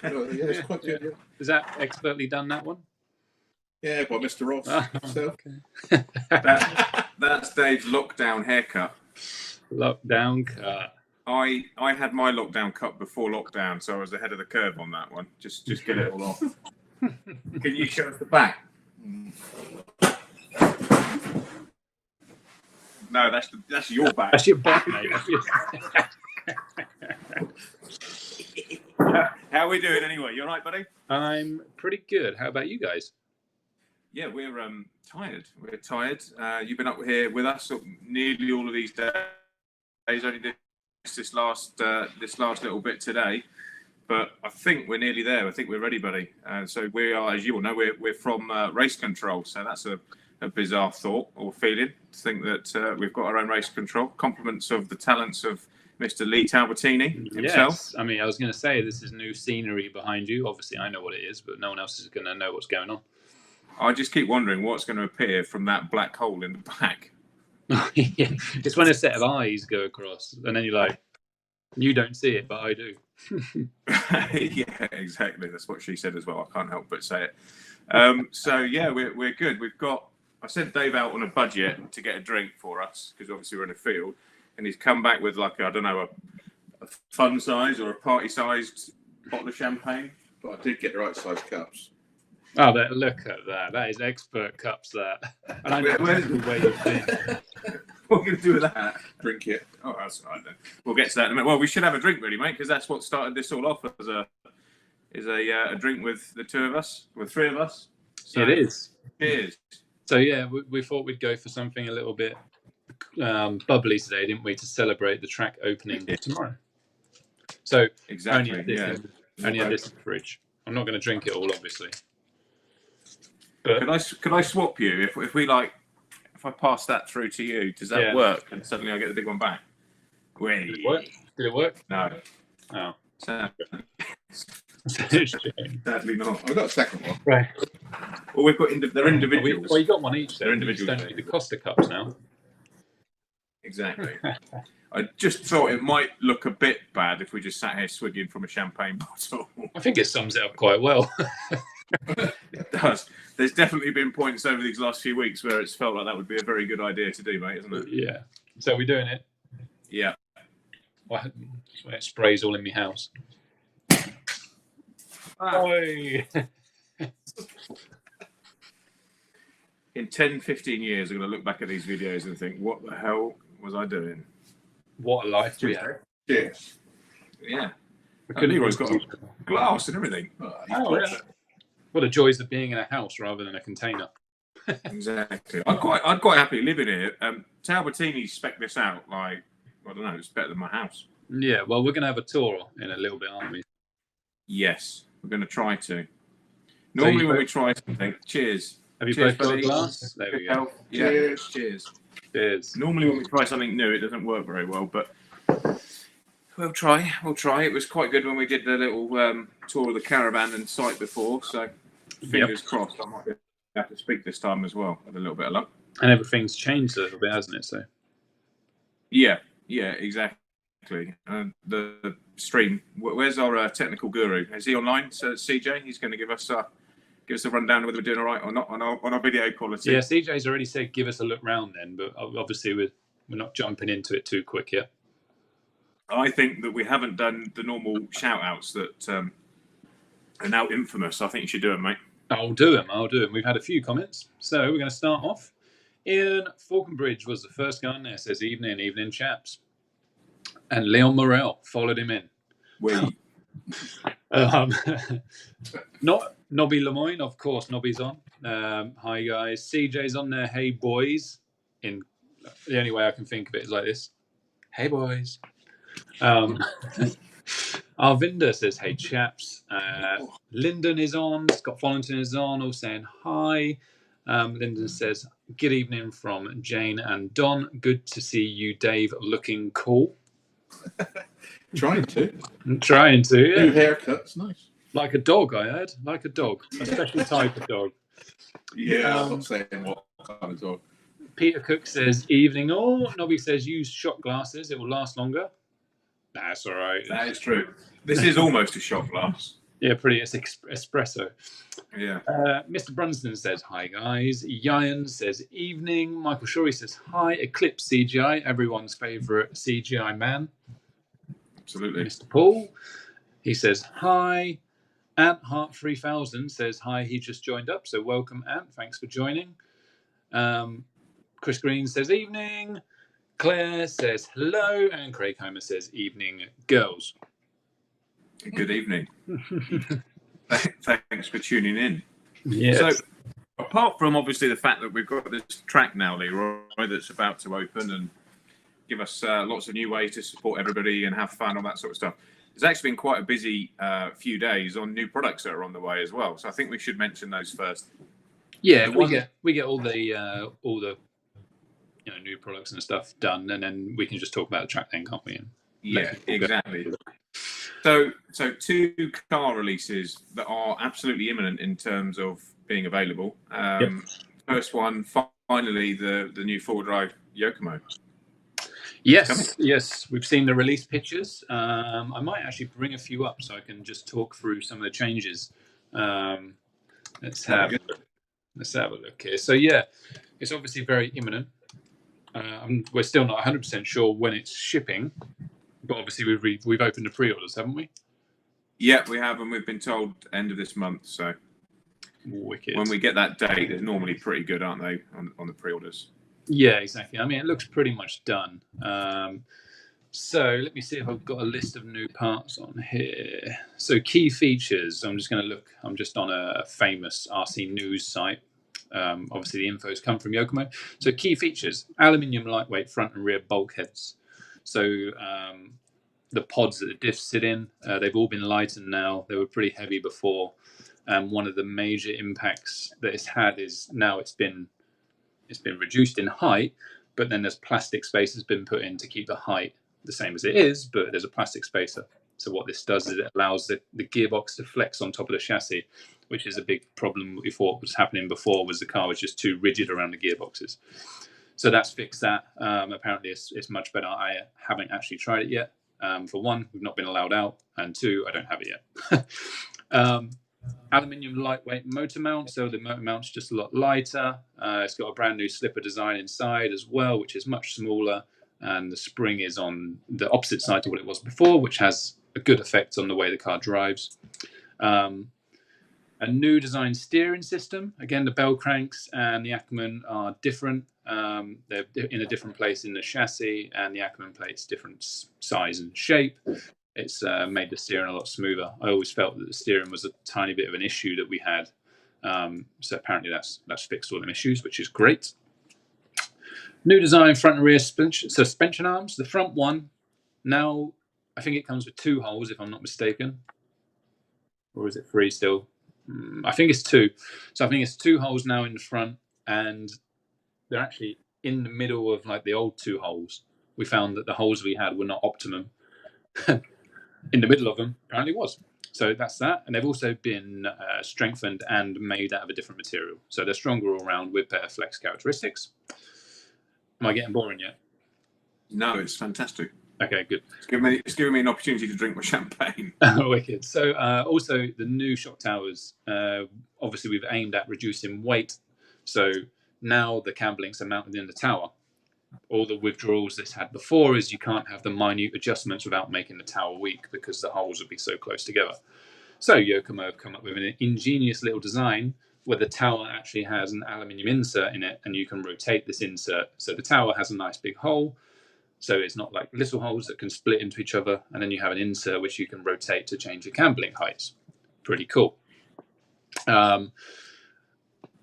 Oh, yeah, it's quite good. Yeah. Is that expertly done, that one? Yeah, by Mr. Ross himself. Okay. That's Dave's lockdown haircut. Lockdown cut. I had my lockdown cut before lockdown, so I was ahead of the curve on that one. Just get it all off. Can you show us the back? No, that's your back. That's your back, mate. How are we doing anyway? You all right, buddy? I'm pretty good. How about you guys? Yeah, we're tired. We're tired. You've been up here with us nearly all of these days. Only this last little bit today, but I think we're nearly there. I think we're ready, buddy. So we are, as you all know, we're from race control. So that's a bizarre thought or feeling to think that we've got our own race control. Compliments of the talents of Mr. Lee Talbertini himself. Yes. I mean, I was going to say, this is new scenery behind you. Obviously, I know what it is, but no one else is going to know what's going on. I just keep wondering what's going to appear from that black hole in the back. Yeah. It's when a set of eyes go across, and then you're like, you don't see it, but I do. Yeah, exactly. That's what she said as well. I can't help but say it. So yeah, we're good. I sent Dave out on a budget to get a drink for us because obviously we're in a field, and he's come back with like a fun size or a party sized bottle of champagne. But I did get the right size cups. Oh, look at that. That is expert cups, that. And I know the way you've been. What are we going to do with that? Drink it. Oh, that's all right then. We'll get to that in a minute. Well, we should have a drink, really, mate, because that's what started this all off as a drink with the two of us, with three of us. So, it is. Cheers. So yeah, we thought we'd go for something a little bit bubbly today, didn't we, to celebrate the track opening tomorrow? So exactly. Only a this in the fridge. I'm not going to drink it all, obviously. But could I swap you if I pass that through to you? Does that work? And suddenly I get the big one back. Did it work? Did it work? No. Oh. Sadly not. I've got a second one. Right. Well, we've got they're individuals. Well, you got one each. They're individuals. Don't need the Costa cups now. Exactly. I just thought it might look a bit bad if we just sat here swigging from a champagne bottle. I think it sums it up quite well. It does. There's definitely been points over these last few weeks where it's felt like that would be a very good idea to do, mate, isn't it? Yeah. So we're doing it? Yeah. Well, it sprays all in my house. In 10, 15 years, I'm going to look back at these videos and think, what the hell was I doing? What a life we had. Cheers. Yeah. Leroy's got a glass and everything. Oh, yeah. What the joys of being in a house rather than a container. Exactly. I'm quite happy living here. Talbertini spec'd this out like, I don't know, it's better than my house. Yeah, well, we're going to have a tour in a little bit, aren't we? Yes, we're going to try to. Normally when we try something, cheers. Have you cheers, both got a buddy. glass? There we go. Yeah. Cheers. Cheers. Cheers. Normally when we try something new, it doesn't work very well, but we'll try. It was quite good when we did the little tour of the caravan and site before, so fingers crossed I might have to speak this time as well with a little bit of luck. And everything's changed a little bit, hasn't it? So. Yeah, exactly. The stream. Where's our technical guru? Is he online? So CJ, he's going to give us a rundown of whether we're doing all right or not on our video quality. Yeah, CJ's already said give us a look round then, but obviously we're not jumping into it too quick yet. I think that we haven't done the normal shout outs that are now infamous. I think you should do them, mate. I'll do them. We've had a few comments, so we're going to start off. Ian Falconbridge was the first guy on there. Says evening chaps, and Leon Morel followed him in. Not Nobby Lemoyne, of course. Nobby's on. Hi guys, CJ's on there. Hey boys. In the only way I can think of it is like this. Hey boys. Arvinder says, hey chaps. Lyndon is on. Scott Follington is on, all saying hi. Lyndon says, good evening from Jane and Don. Good to see you, Dave, looking cool. Trying to, Yeah. New haircuts, nice. Like a dog, I heard. Like a dog. A special type of dog. Yeah, I'm not saying what kind of dog. Peter Cook says, evening all. Nobby says, use shot glasses. It will last longer. That's all right. That is true. This is almost a shot glass. Yeah, pretty. It's espresso. Yeah. Mr. Brunston says, hi, guys. Yayan says, evening. Michael Shorey says, hi. Eclipse CGI, everyone's favourite CGI man. Absolutely. Mr. Paul, he says, hi. Ant Heart 3000 says, hi. He just joined up, so welcome, Ant. Thanks for joining. Chris Green says, evening. Claire says, hello. And Craig Homer says, evening, girls. Good evening. Thanks for tuning in. Yes. So, apart from obviously the fact that we've got this track now, Leroy, that's about to open and give us lots of new ways to support everybody and have fun, all that sort of stuff, there's actually been quite a busy few days on new products that are on the way as well. So I think we should mention those first. Yeah, we get all the new products and stuff done, and then we can just talk about the track then, can't we? And yeah, exactly. So 2 car releases that are absolutely imminent in terms of being available. Yep. First one, finally, the new 4-drive Yokomo. Yes, we've seen the release pictures. I might actually bring a few up so I can just talk through some of the changes. Let's have a look here. So yeah, it's obviously very imminent. We're still not 100% sure when it's shipping, but obviously we've opened the pre-orders, haven't we? Yeah, we have, and we've been told end of this month. So wicked. When we get that date, they're normally pretty good, aren't they, on the pre-orders? Yeah, exactly. I mean, it looks pretty much done. So let me see if I've got a list of new parts on here. So key features. I'm just going to look. I'm just on a famous RC news site. Obviously, the info's come from Yokomo. So key features: aluminium lightweight front and rear bulkheads. So the pods that the diffs sit in, they've all been lightened now. They were pretty heavy before. One of the major impacts that it's had is now it's been reduced in height, but then there's plastic space has been put in to keep the height the same as it is, but there's a plastic spacer. So what this does is it allows the gearbox to flex on top of the chassis, which is a big problem we thought was happening before, was the car was just too rigid around the gearboxes. So that's fixed that. Apparently it's much better. I haven't actually tried it yet. For one, we've not been allowed out, and 2, I don't have it yet. Aluminium lightweight motor mount, so the motor mount's just a lot lighter. It's got a brand new slipper design inside as well, which is much smaller, and the spring is on the opposite side to what it was before, which has a good effect on the way the car drives. A new design steering system. Again, the bell cranks and the Ackerman are different. They're in a different place in the chassis, and the Ackerman plate's different size and shape. It's made the steering a lot smoother. I always felt that the steering was a tiny bit of an issue that we had. So apparently that's fixed all them issues, which is great. New design front and rear suspension arms. The front one, now I think it comes with 2 holes, if I'm not mistaken. Or is it 3 still? I think it's 2. So I think it's 2 holes now in the front, and they're actually in the middle of like the old 2 holes. We found that the holes we had were not optimum. In the middle of them apparently was. So that's that. And they've also been strengthened and made out of a different material. So they're stronger all around with better flex characteristics. Am I getting boring yet? No, it's fantastic. Okay, good. It's giving me an opportunity to drink my champagne. Wicked. So also the new shock towers, obviously we've aimed at reducing weight. So now the cab links are mounted in the tower. All the withdrawals this had before is you can't have the minute adjustments without making the tower weak because the holes would be so close together. So Yokomo have come up with an ingenious little design where the tower actually has an aluminium insert in it, and you can rotate this insert. So the tower has a nice big hole. So it's not like little holes that can split into each other, and then you have an insert which you can rotate to change your cam link heights. Pretty cool. What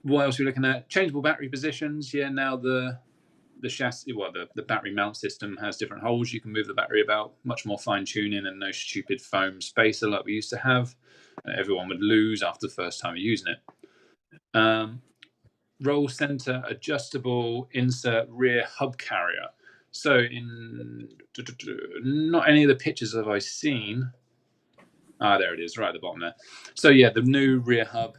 else are we looking at? Changeable battery positions. Yeah, now the chassis, well, the battery mount system has different holes. You can move the battery about, much more fine tuning, and no stupid foam spacer like we used to have. Everyone would lose after the first time of using it. Roll center adjustable insert rear hub carrier. So in not any of the pictures have I seen. There it is, right at the bottom there. So yeah, the new rear hub,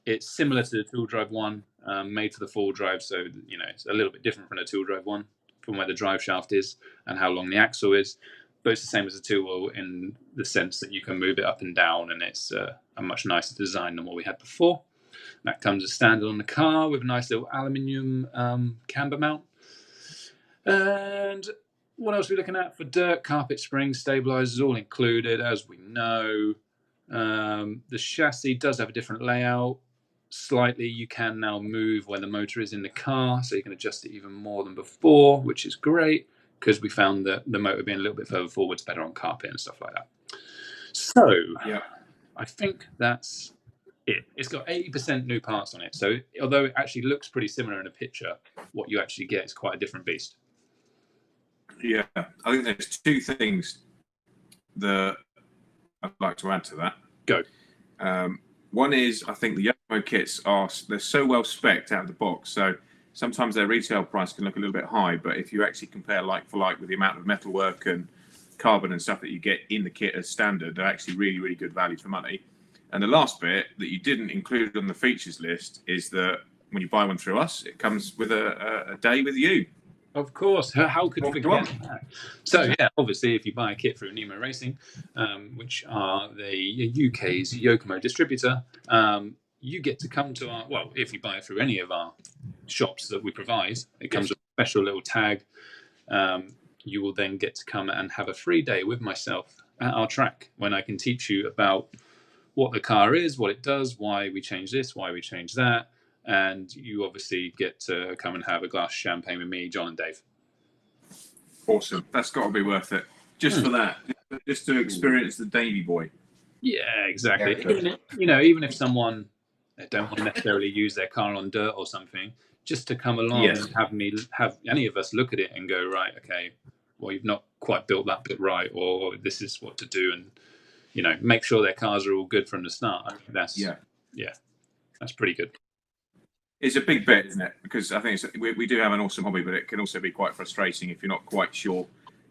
it's similar to the tool drive one, made for the 4-drive. So, it's a little bit different from the tool drive one, from where the drive shaft is and how long the axle is. but it's the same as a two-wheel in the sense that you can move it up and down, and it's a much nicer design than what we had before. That comes as standard on the car with a nice little aluminium camber mount. And what else are we looking at for dirt? Carpet springs, stabilizers, all included, as we know. The chassis does have a different layout. Slightly, you can now move where the motor is in the car, so you can adjust it even more than before, which is great, because we found that the motor being a little bit further forward is better on carpet and stuff like that. So, Yeah. I think that's it. It's got 80% new parts on it, so although it actually looks pretty similar in a picture, what you actually get is quite a different beast. Yeah, I think there's two things that I'd like to add to that. Go. One is, I think the Yokomo kits they're so well spec'd out of the box, so sometimes their retail price can look a little bit high, but if you actually compare like for like with the amount of metalwork and carbon and stuff that you get in the kit as standard, they're actually really, really good value for money. And the last bit that you didn't include on the features list is that when you buy one through us, it comes with a day with you. Of course. How could we forget that? So, yeah, obviously, if you buy a kit through NemoRacing, which are the UK's Yokomo distributor, you get to come to our, well, if you buy it through any of our shops that we provide, it comes with a special little tag. You will then get to come and have a free day with myself at our track when I can teach you about what the car is, what it does, why we change this, why we change that. And you obviously get to come and have a glass of champagne with me, John and Dave. Awesome. That's got to be worth it. Just for that. Just to experience the Davy boy. Yeah, exactly. Even if someone they don't want to necessarily use their car on dirt or something, just to come along and have any of us look at it and go, right, okay, well, you've not quite built that bit right, or this is what to do, and make sure their cars are all good from the start. I think that's that's pretty good. It's a big bit, isn't it? Because I think we do have an awesome hobby, but it can also be quite frustrating if you're not quite sure,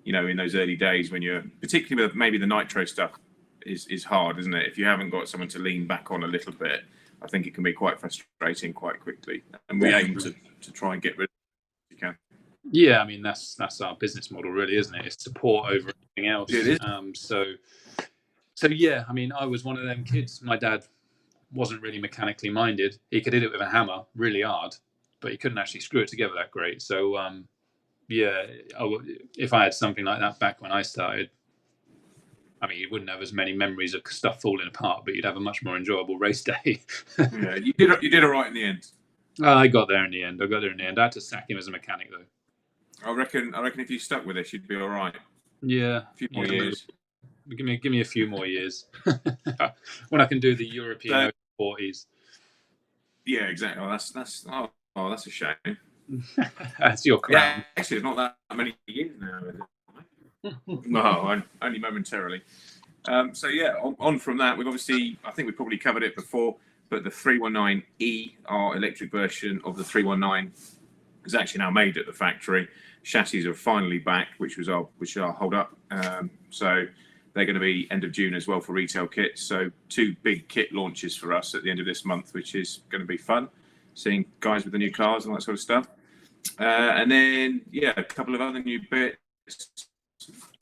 in those early days when you're, particularly with maybe the nitro stuff is hard, isn't it? If you haven't got someone to lean back on a little bit, I think it can be quite frustrating quite quickly. And we aim to try and get rid of it if you can. Yeah, I mean, that's our business model, really, isn't it? It's support over anything else. It is. So yeah, I mean, I was one of them kids. My dad wasn't really mechanically minded. He could hit it with a hammer really hard, but he couldn't actually screw it together that great. So if I had something like that back when I started, I mean, you wouldn't have as many memories of stuff falling apart, but you'd have a much more enjoyable race day. Yeah, you did all right in the end. I got there in the end. I had to sack him as a mechanic, though. I reckon if you stuck with this, you'd be all right. Yeah, a few more years. Give me a few more years when I can do the European 40s. Yeah, exactly. Oh, that's a shame. That's your crown. Yeah, actually, it's not that many years now, is it? No, only momentarily. So yeah, on from that, we've obviously, I think we probably covered it before, but the 319E, our electric version of the 319, is actually now made at the factory. Chassis are finally back, which is our hold up. So they're going to be end of June as well for retail kits. So 2 big kit launches for us at the end of this month, which is going to be fun, seeing guys with the new cars and that sort of stuff. And then a couple of other new bits.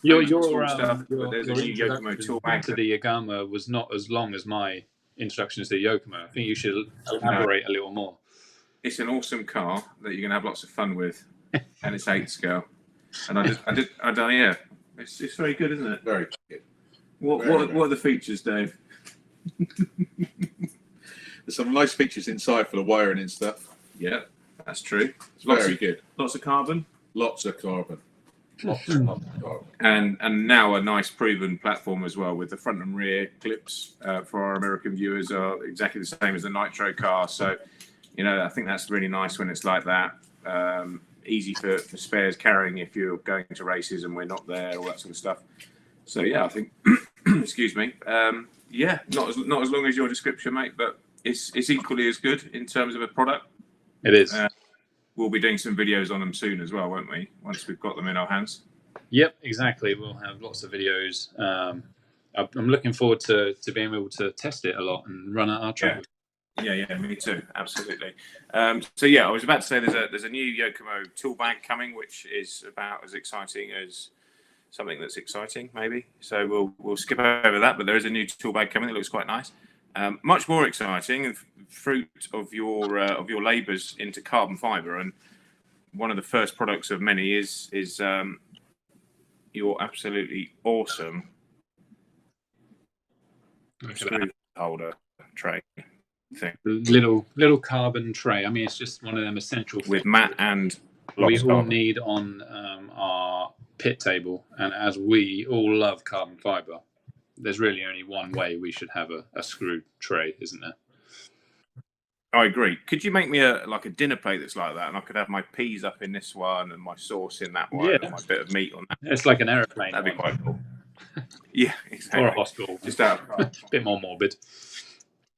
Your there's a new Yokomo Tool Bag to the Yagama was not as long as my introductions to Yokomo. I think you should elaborate a little more. It's an awesome car that you're going to have lots of fun with, and it's 8 scale. And it's very good, isn't it? Very good. What are the features, Dave? There's some nice features inside for the wiring and stuff. Yeah, that's true. Very good. Lots of carbon. Lots of carbon. Lots of carbon. And now a nice proven platform as well, with the front and rear clips for our American viewers are exactly the same as the Nitro car. So, I think that's really nice when it's like that. Easy for spares carrying if you're going to races and we're not there, all that sort of stuff. So yeah, I think excuse me. Not as long as your description, mate, but it's equally as good in terms of a product. It is. We'll be doing some videos on them soon as well, won't we? Once we've got them in our hands. Yep, exactly. We'll have lots of videos. I'm looking forward to being able to test it a lot and run at our track. Yeah, me too. Absolutely. So yeah, I was about to say there's a new Yokomo Tool Bag coming, which is about as exciting as something that's exciting, maybe. So we'll skip over that. But there is a new tool bag coming that looks quite nice. Much more exciting, fruit of your labours into carbon fibre, and one of the first products of many is your absolutely awesome screw holder tray thing. Little carbon tray. I mean, it's just one of them essential With things mat and we all carbon. need on our pit table. And as we all love carbon fibre, there's really only one way we should have a screw tray, isn't there? I agree. Could you make me a dinner plate that's like that, and I could have my peas up in this one and my sauce in that one, Yeah. and my bit of meat on that? It's like an aeroplane. That'd be quite cool. Yeah, exactly. Or a hospital. Just out. A bit more morbid.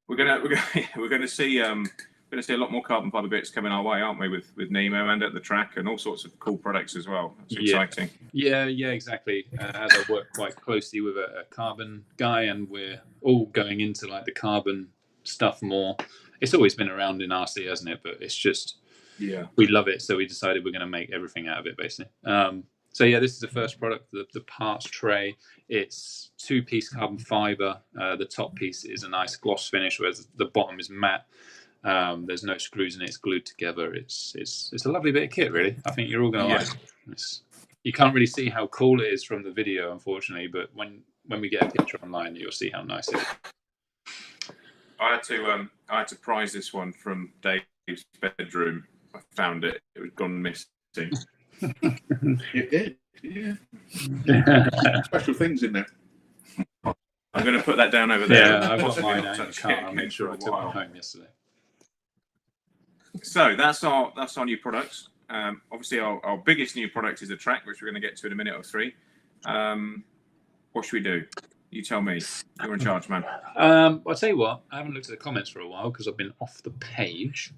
We're gonna see a lot more carbon fibre bits coming our way, aren't we? With Nemo and at the track, and all sorts of cool products as well. It's exciting. Yeah, exactly. As I work quite closely with a carbon guy, and we're all going into like the carbon stuff more. It's always been around in RC, hasn't it? But it's just, we love it. So we decided we're going to make everything out of it, basically. So yeah, this is the first product, the parts tray. It's 2-piece carbon fibre. The top piece is a nice gloss finish, whereas the bottom is matte. There's no screws in it. It's glued together. It's a lovely bit of kit, really. I think you're all going to like it. You can't really see how cool it is from the video, unfortunately, but when we get a picture online, you'll see how nice it is. I had to prize this one from Dave's bedroom. I found it. It had gone missing. It did, yeah. Special things in there. I'm going to put that down over there. Yeah, I've got mine out in the car. I'll make sure I took mine home yesterday. So that's our new products. Obviously, our biggest new product is the track, which we're going to get to in a minute or three. What should we do? You tell me. You're in charge, man. I'll tell you what. I haven't looked at the comments for a while because I've been off the page.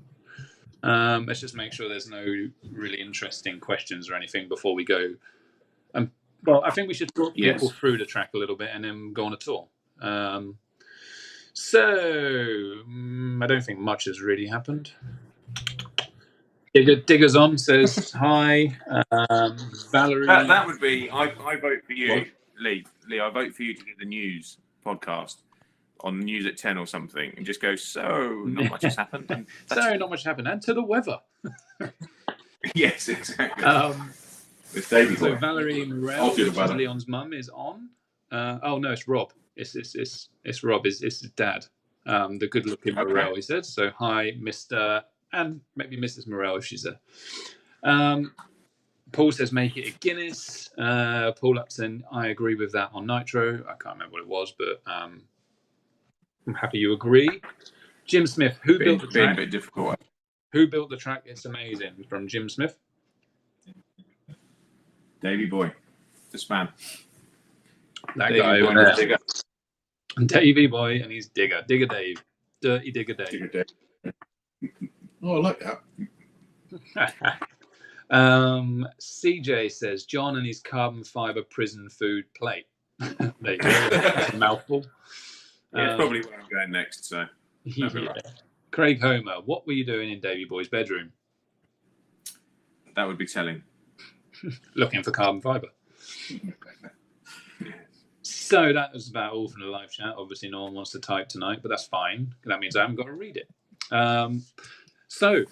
Let's just make sure there's no really interesting questions or anything before we go. Well, I think we should talk people through the track a little bit and then go on a tour. So I don't think much has really happened. Diggers on says hi. Valerie. That would be. I vote for you, what? Lee. I vote for you to get the news podcast on News at 10 or something, and just go. So not much has happened. Not much happened, and to the weather. Yes, exactly. It's Davey so boy. Valerie Morel, Leon's mum, is on. Oh no, it's Rob. It's Rob. It's his dad. The good-looking Morel. He said. So hi, Mr. and maybe Mrs. Morel if she's there. Paul says make it a Guinness. Paul Upton, I agree with that on Nitro. I can't remember what it was, but I'm happy you agree. Jim Smith, who built the track? A bit difficult. Who built the track? It's amazing. From Jim Smith. Davey boy, this man. That Davey guy boy over there. Digger. Davey boy, and he's Digger. Digger Dave. Dirty Digger Dave. Digger Dave. Oh, I like that. CJ says John and his carbon fibre prison food plate. There you go. Mouthful. Yeah, it's probably where I'm going next. So, yeah. Craig Homer, what were you doing in Davey Boy's bedroom? That would be telling. Looking for carbon fibre. So that was about all from the live chat. Obviously, no one wants to type tonight, but that's fine. That means I haven't got to read it. So,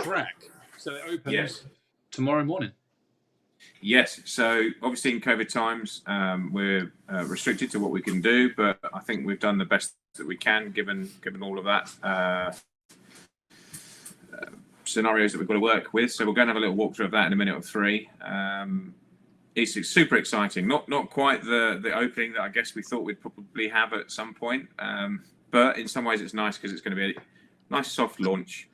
track. So it opens tomorrow morning. Yes. So obviously in COVID times, we're restricted to what we can do, but I think we've done the best that we can given all of that scenarios that we've got to work with. So we're going to have a little walkthrough of that in a minute or three. It's super exciting. Not quite the opening that I guess we thought we'd probably have at some point, but in some ways it's nice because it's going to be a nice soft launch.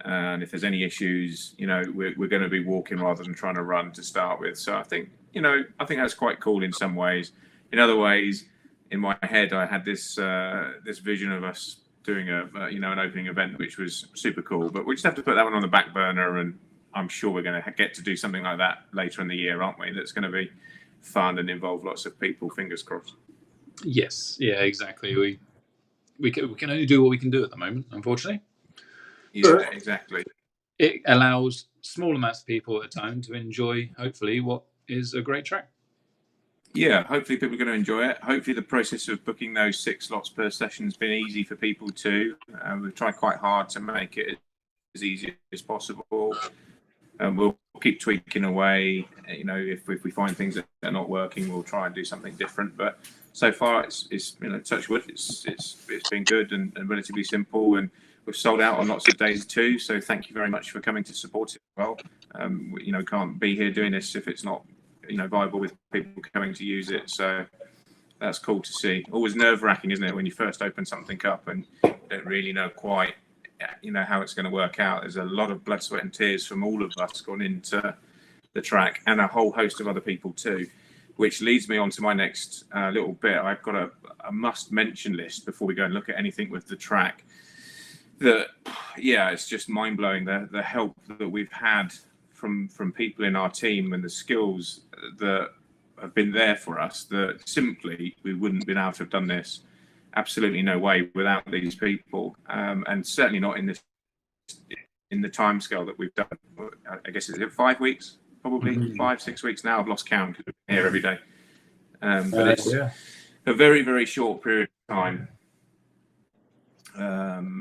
And if there's any issues, we're going to be walking rather than trying to run to start with. So I think that's quite cool in some ways. In other ways, in my head, I had this vision of us doing an opening event, which was super cool. But we just have to put that one on the back burner, and I'm sure we're going to get to do something like that later in the year, aren't we? That's going to be fun and involve lots of people. Fingers crossed. Yes, yeah, exactly. We can only do what we can do at the moment, unfortunately. Yeah, exactly. It allows small amounts of people at a time to enjoy, hopefully, what is a great track. yeah, hopefully people are going to enjoy it. Hopefully the process of booking those 6 slots per session has been easy for people too. We've tried quite hard to make it as easy as possible. We'll keep tweaking away. You know, if we find things that are not working, we'll try and do something different. But so far, it's you know, touch wood, it's been good and relatively simple, and we've sold out on lots of days too. So thank you very much for coming to support it as well. You know, can't be here doing this if it's not, you know, viable with people coming to use it. So that's cool to see. Always nerve-wracking, isn't it, when you first open something up and don't really know quite, you know, how it's going to work out. There's a lot of blood, sweat and tears from all of us gone into the track, and a whole host of other people too, which leads me on to my next little bit. I've got a must mention list before we go and look at anything with the track. Yeah, it's just mind-blowing, the help that we've had from people in our team and the skills that have been there for us, that simply we wouldn't have been able to have done this. Absolutely no way without these people, and certainly not in the time scale that we've done. I guess it's 5 weeks, probably 5-6 weeks now. I've lost count because we're here every day, but it's a very, very short period of time.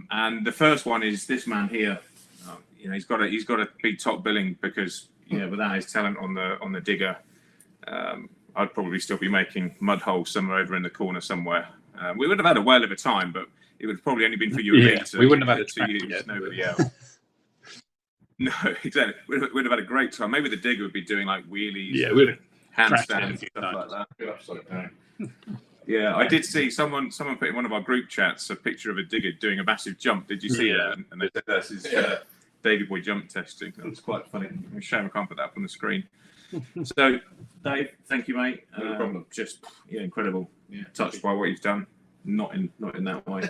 And the first one is this man here. You know, he's got to be top billing, because without his talent on the digger, I'd probably still be making mud holes somewhere over in the corner somewhere. We would have had a whale of a time, but it would have probably only been for you and me. We wouldn't have had to use, nobody else. No, exactly. We'd have had a great time. Maybe the digger would be doing like wheelies, handstands, stuff like that. Yeah, I did see someone put in one of our group chats a picture of a digger doing a massive jump. Did you see that? And they said this is Davy Boy jump testing. That was quite funny. I'm shame I can't put that up on the screen. So, Dave, thank you, mate. No problem. Just incredible. Yeah, touched by what you've done. Not in that way.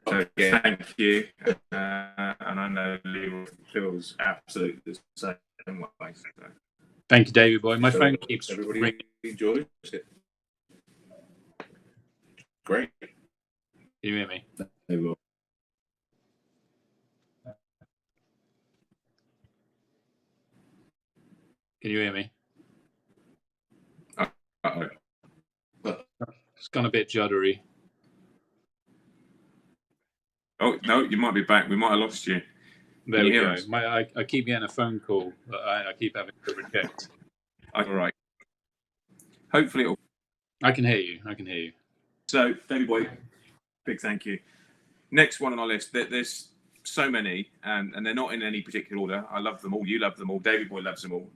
So thank you. And I know Lee feels absolutely the same way. So. Thank you, Davy Boy. My phone keeps everybody ringing. enjoys it. Great. Can you hear me? They will. Can you hear me? Uh-oh. It's gone a bit juddery. Oh, no, you might be back. We might have lost you. There we go. I keep getting a phone call that I keep having to reject. All right. Hopefully I can hear you. So, Davy Boy, big thank you. Next one on our list. There's so many, and they're not in any particular order. I love them all. You love them all. Davy Boy loves them all.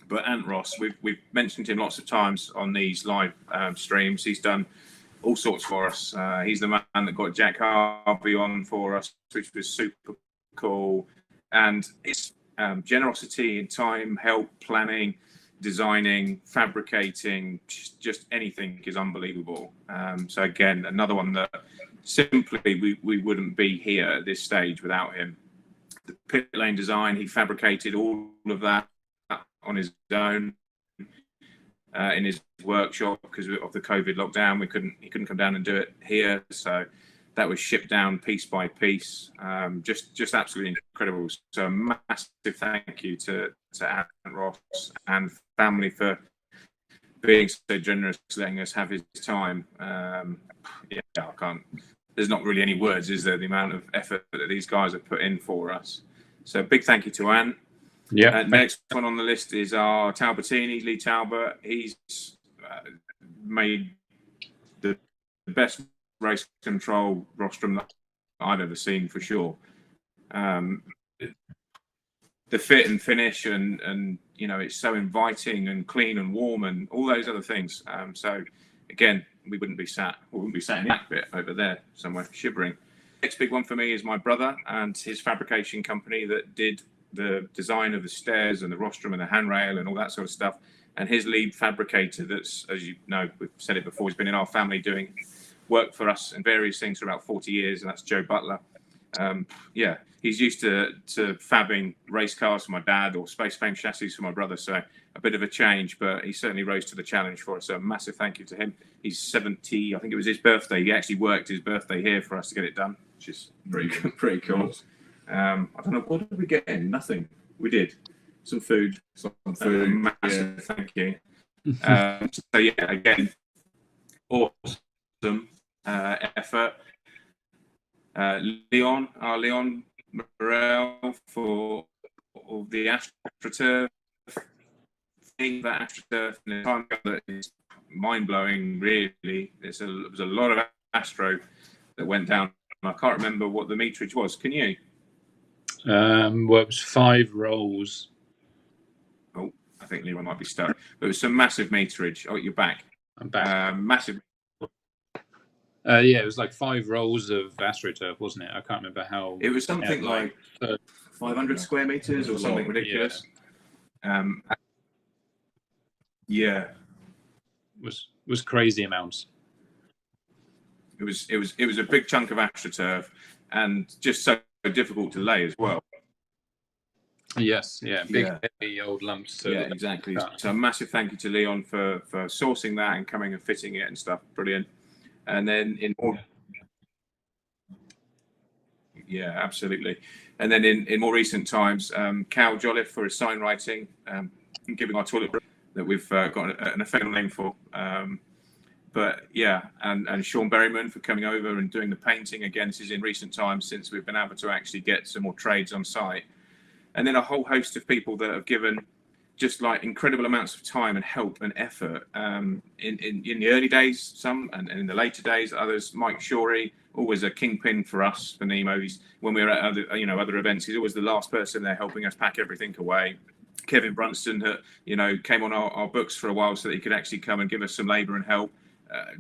But Ant Ross, we've mentioned him lots of times on these live streams. He's done all sorts for us. He's the man that got Jack Harvey on for us, which was super cool. And it's generosity in time, help, planning, designing, fabricating, just anything is unbelievable. So again, another one that simply we wouldn't be here at this stage without him. The pit lane design, he fabricated all of that on his own in his workshop because of the COVID lockdown. He couldn't come down and do it here, so that was shipped down piece by piece. Just absolutely incredible. So a massive thank you to Ant Ross and family for being so generous, letting us have his time. I can't. There's not really any words, is there? The amount of effort that these guys have put in for us. So big thank you to Ant. Yeah. Next one on the list is our Talbotini, Lee Talbot. He's made the best race control rostrum that I've ever seen, for sure. The fit and finish and it's so inviting and clean and warm and all those other things. So again, we wouldn't be sat in that bit over there somewhere shivering. Next big one for me is my brother and his fabrication company that did the design of the stairs and the rostrum and the handrail and all that sort of stuff. And his lead fabricator, that's, as you know, we've said it before, he's been in our family doing work for us and various things for about 40 years, and that's Joe Butler. He's used to fabbing race cars for my dad or space frame chassis for my brother, so a bit of a change, but he certainly rose to the challenge for us. So a massive thank you to him. He's 70, I think it was his birthday. He actually worked his birthday here for us to get it done, which is pretty cool. I don't know, what did we get in? Nothing. We did some food. Massive thank you. So yeah, again, awesome effort. Leon Morel for all the AstroTurf thing. That AstroTurf in the time that is mind blowing. Really, there was a lot of Astro that went down. I can't remember what the meterage was. Can you? Well, it was 5 rolls. Oh, I think Leon might be stuck. But it was some massive meterage. Oh, you're back. I'm back. Massive. Yeah, it was like 5 rolls of AstroTurf, wasn't it? I can't remember how. It was something like 500 square meters or something ridiculous. Yeah. Was crazy amounts. It was a big chunk of AstroTurf, and just so difficult to lay as well. Yes, yeah, big heavy old lumps. Yeah, exactly. So a massive thank you to Leon for sourcing that and coming and fitting it and stuff. Brilliant. And then absolutely. And then in more recent times, Cal Jolliffe for his sign writing, giving our toilet that we've got an official name for. But yeah, and Sean Berryman for coming over and doing the painting. Again, this is in recent times since we've been able to actually get some more trades on site. And then a whole host of people that have given just like incredible amounts of time and help and effort in the early days, some, and in the later days, others. Mike Shorey, always a kingpin for us, for Nemo. When we were at other events, he's always the last person there helping us pack everything away. Kevin Brunston, came on our books for a while so that he could actually come and give us some labour and help.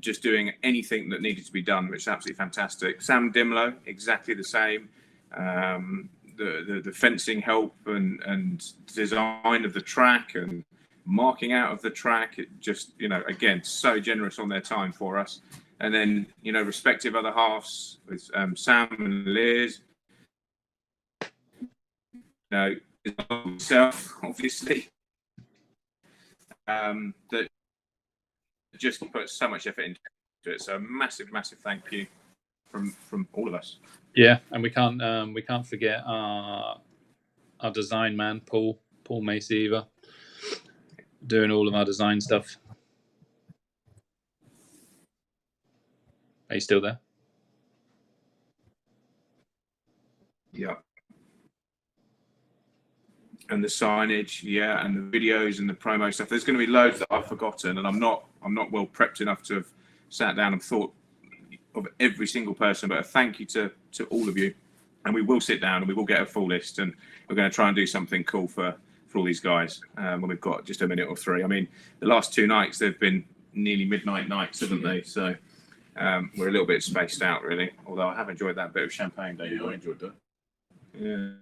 Just doing anything that needed to be done, which is absolutely fantastic. Sam Dimlow, exactly the same. The fencing help and design of the track and marking out of the track. It just, again, so generous on their time for us. And then, respective other halves with Sam and Liz. Myself, obviously. That just put so much effort into it. So a massive thank you from all of us. Yeah, and we can't forget our design man, Paul Macy either, doing all of our design stuff. Are you still there? Yeah. And the signage, yeah, and the videos and the promo stuff. There's going to be loads that I've forgotten, and I'm not well prepped enough to have sat down and thought of every single person. But a thank you to all of you, and we will sit down and we will get a full list, and we're going to try and do something cool for all these guys when we've got just a minute or 3. I mean, the last 2 nights they've been nearly midnight nights, haven't they? So we're a little bit spaced out, really. Although I have enjoyed that bit of champagne, Dave. Yeah, I enjoyed that. Yeah.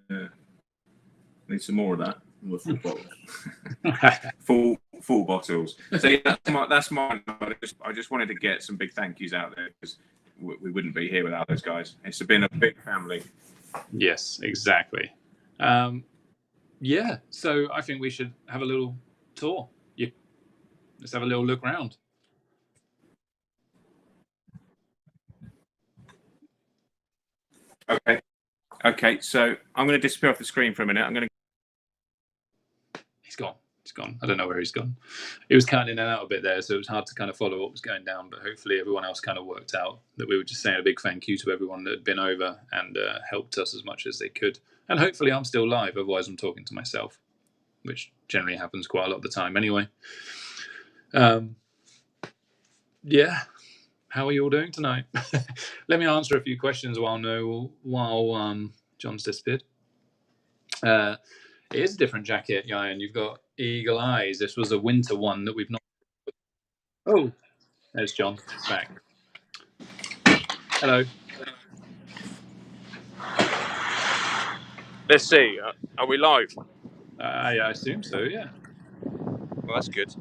Need some more of that. Full bottles. full bottles. So yeah, that's mine. I just wanted to get some big thank yous out there because we wouldn't be here without those guys. It's been a big family. Yes, exactly. Yeah, so I think we should have a little tour. Let's have a little look around. Okay. So I'm going to disappear off the screen for a minute. He's gone. I don't know where he's gone. It was cutting in and out a bit there, so it was hard to kind of follow what was going down. But hopefully everyone else kind of worked out that we were just saying a big thank you to everyone that had been over and helped us as much as they could. And hopefully I'm still live, otherwise I'm talking to myself, which generally happens quite a lot of the time anyway. Yeah. How are you all doing tonight? Let me answer a few questions while John's disappeared. It is a different jacket, Ian. You've got eagle eyes. This was a winter one that we've not. Oh, there's John back. Hello. Let's see. Are we live? I assume so. Yeah. Well, that's good.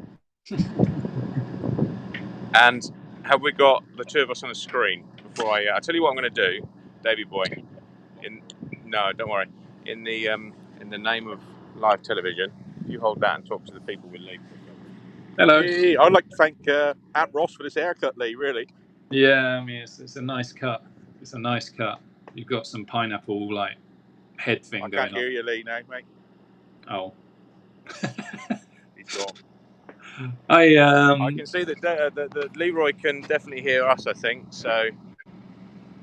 And have we got the 2 of us on the screen? Before I tell you what I'm going to do, Davey boy. No, don't worry. In the name of live television, you hold that and talk to the people with Lee. Hello. Hey, I'd like to thank At Ross for this haircut, Lee. Really. Yeah, I mean it's a nice cut. It's a nice cut. You've got some pineapple head thing going on. I can't hear you, Lee, now, mate. Oh. He's gone. I can see that Leroy can definitely hear us, I think. So,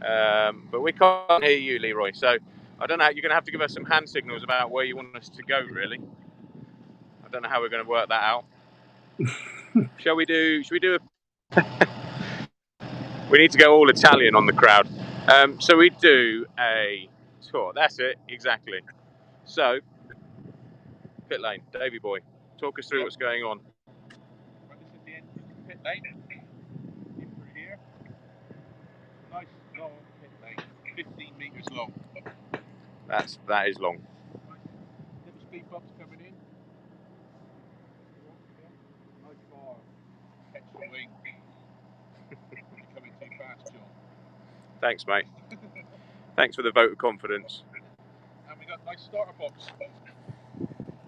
but we can't hear you, Leroy. So, I don't know. You're going to have to give us some hand signals about where you want us to go. Really, I don't know how we're going to work that out. Shall we do? Should we do a? We need to go all Italian on the crowd. So we do a tour. That's it, exactly. So, pit lane, Davey boy, talk us through what's going on. Right, this is the entrance to pit lane. In through here. Nice long pit lane, 15 metres long. That is long. Little speed bumps coming in. Nice bar. Catch the wing. You're coming too fast, John. Thanks, mate. Thanks for the vote of confidence. And we got nice starter box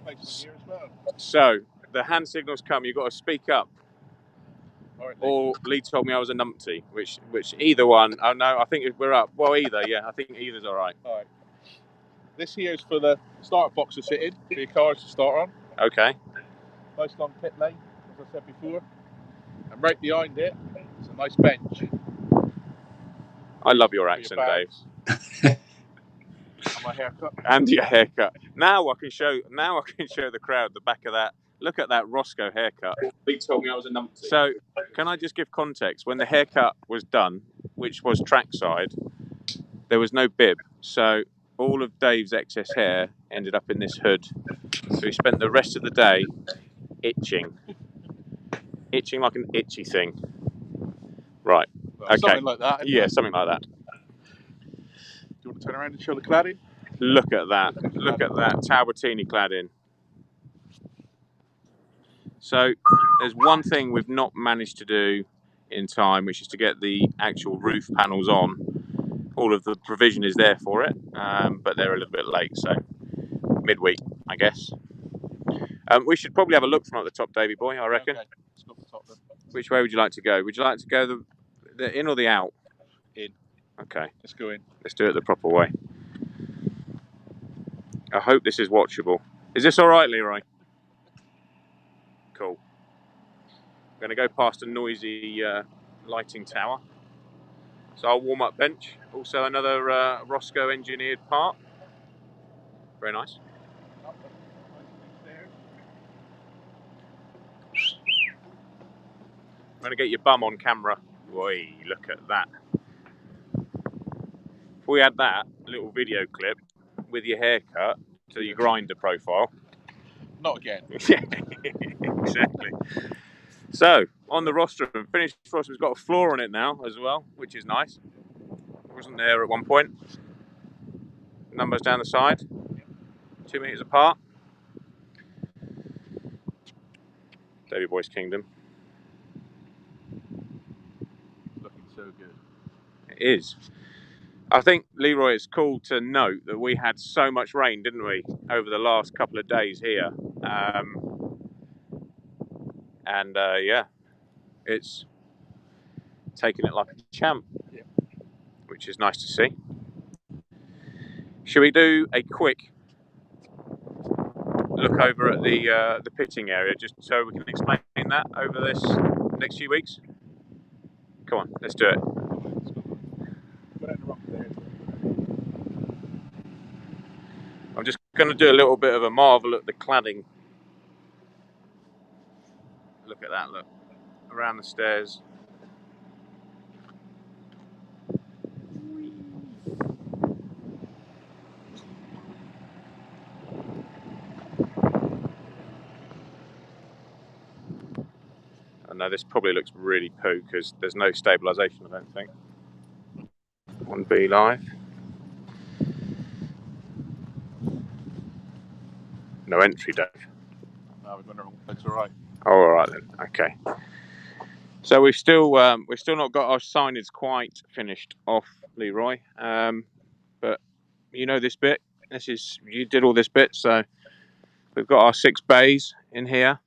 placed in here as well. So, the hand signals come, you've got to speak up. All right, Or Lee told me I was a numpty, which either one. Oh no, I think we're up. Well, either, yeah, I think either's all right. All right. This here is for the starter box to sit in, for your cars to start on. Okay. Nice long pit lane, as I said before. And right behind it is a nice bench. I love your For accent, your Dave. bags. And my haircut. And your haircut. Now I can show the crowd the back of that. Look at that Roscoe haircut. Lee told me I was a numpty. So, can I just give context? When the haircut was done, which was trackside, there was no bib. So, all of Dave's excess hair ended up in this hood. So, he spent the rest of the day itching. Itching like an itchy thing. Right. Well, Okay. something like that. Yeah, something like that. Do you want to turn around and show the cladding? Look at that. Look at that Talbotini cladding. So there's one thing we've not managed to do in time, which is to get the actual roof panels on. All of the provision is there for it, but they're a little bit late, so midweek, I guess. We should probably have a look from at the top, Davey boy, I reckon. Okay, let's go for the top then. Which way would you like to go? Would you like to go the in or the out? In. Okay, Let's go in. let's do it the proper way. I hope this is watchable. Is this all right, Leroy? Cool. I'm going to go past a noisy lighting tower. So our warm-up bench, also another Roscoe engineered part. Very nice. I'm going to get your bum on camera. Boy, look at that. If we had that little video clip with your haircut to your grinder profile. Not again. Yeah, exactly. So, on the rostrum, finished rostrum's got a floor on it now as well, which is nice. Wasn't there at one point. Numbers down the side, 2 meters apart. Davey Boy's Kingdom. Looking so good. It is. I think, Leroy, it's cool to note that we had so much rain, didn't we, over the last couple of days here. Yeah, it's taking it like a champ, yeah, which is nice to see. Should we do a quick look over at the pitting area, just so we can explain that over this next few weeks? Come on, let's do it. I'm just going to do a little bit of a marvel at the cladding. Look at that, look. Around the stairs. I know this probably looks really poo because there's no stabilisation, I don't think. On B Live. No entry, Dave. No, we've gone wrong. That's all right. Oh, all right then. Okay. So we've still not got our signage quite finished off, Leroy. But you know this bit. You did all this bit, so we've got our 6 bays in here.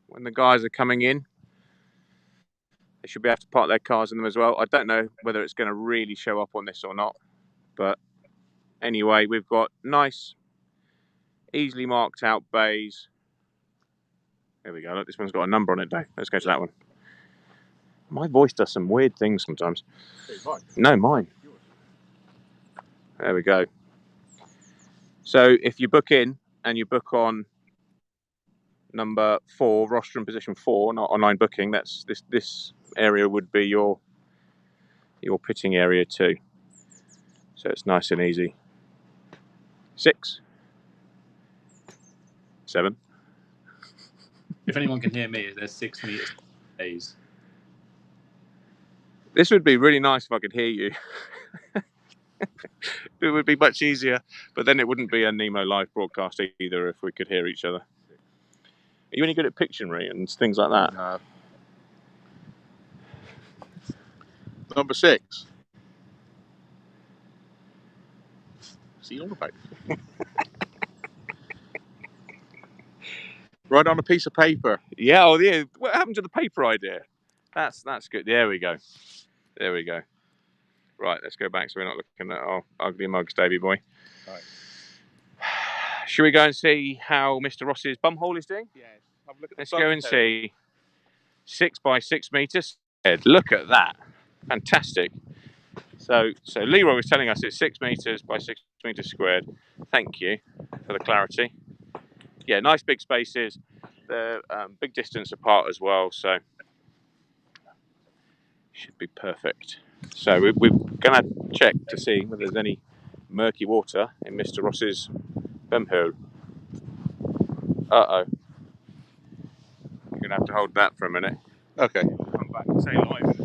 When the guys are coming in, they should be able to park their cars in them as well. I don't know whether it's going to really show up on this or not, but anyway, we've got nice, easily marked out bays There we go. Look, this one's got a number on it, Dave. Let's go to that one. My voice does some weird things sometimes. No, mine. There we go. So if you book in and you book on number 4, rostrum position 4, not online booking, that's this area would be your pitting area too. So it's nice and easy. 6, 7. If anyone can hear me, there's 6 meters days. This would be really nice if I could hear you. It would be much easier, but then it wouldn't be a Nemo live broadcast either if we could hear each other. Are you any good at Pictionary and things like that? No. Number 6. See you on the paper. Right on a piece of paper. Yeah, oh yeah. What happened to the paper idea? That's good. There we go. There we go. Right, let's go back so we're not looking at our ugly mugs, Davey boy. Right. Should we go and see how Mr. Ross's bumhole is doing? Yes. Have a look at Let's go and see. 6 by 6 meters. Look at that. Fantastic. So Leroy was telling us it's 6 meters by 6 meters squared. Thank you for the clarity. Yeah, nice big spaces. They're big distance apart as well, so should be perfect. So we're going to check to see whether there's any murky water in Mr. Ross's bumhole. Uh-oh. You're going to have to hold that for a minute. Okay. Come back and say live.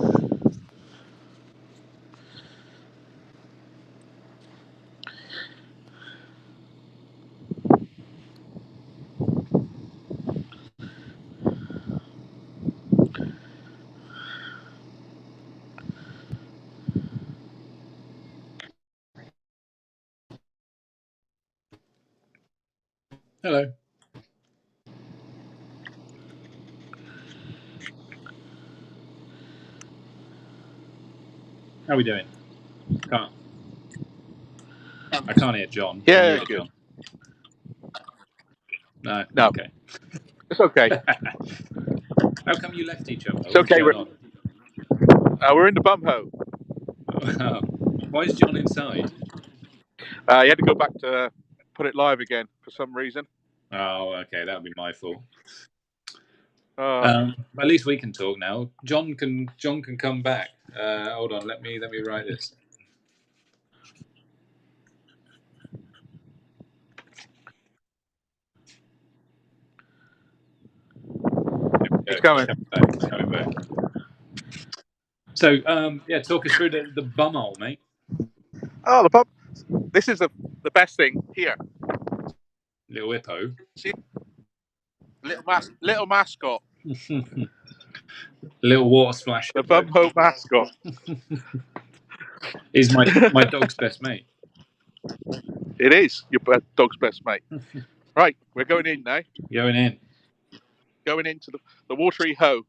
Hello. How are we doing? I can't hear John. Can Yeah, you hear good. John? No. No. Okay. It's okay. How come you left each other? It's okay, What's going we're in the bumhole. on? Why is John inside? You had to go back to put it live again for some reason. Oh, okay. That would be my fault. Oh, At least we can talk now. John can come back. Hold on. Let me write this. he's coming. He's coming back. So, yeah, talk us through the bumhole, mate. Oh, the pub. This is the best thing here. Little hippo. See, little mascot. Little water splash. The bumhole mascot. Is my dog's best mate. It is your dog's best mate. Right, we're going in now. Going in. Going into the watery hole.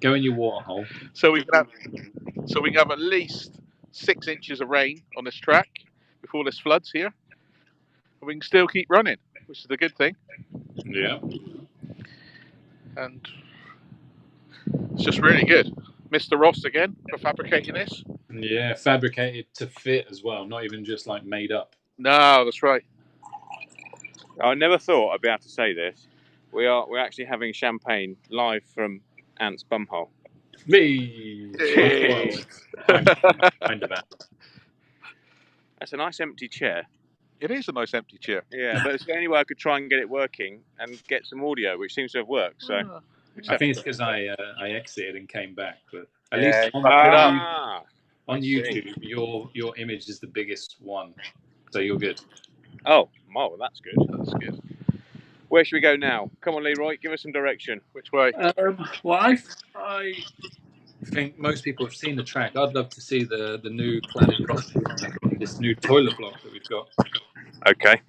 Go in your water hole. So we can have at least 6 inches of rain on this track before this floods here. And we can still keep running, which is a good thing. Yeah. And it's just really good. Mr. Ross again for fabricating this. Yeah, fabricated to fit as well, not even just like made up. No, that's right. I never thought I'd be able to say this. We're actually having champagne live from Ant's bumhole. Me. Hey. Kind of that. That's a nice empty chair. It is a nice empty chair. Yeah, but it's the only way I could try and get it working and get some audio, which seems to have worked. So I think it's because I exited and came back, but at Yeah, least on YouTube, your image is the biggest one, so you're good. Oh, well, that's good. That's good. Where should we go now? Come on, Leroy, give us some direction. Which way? Well, I think most people have seen the track. I'd love to see the new cladded rostrum, this new toilet block that we've got. Okay.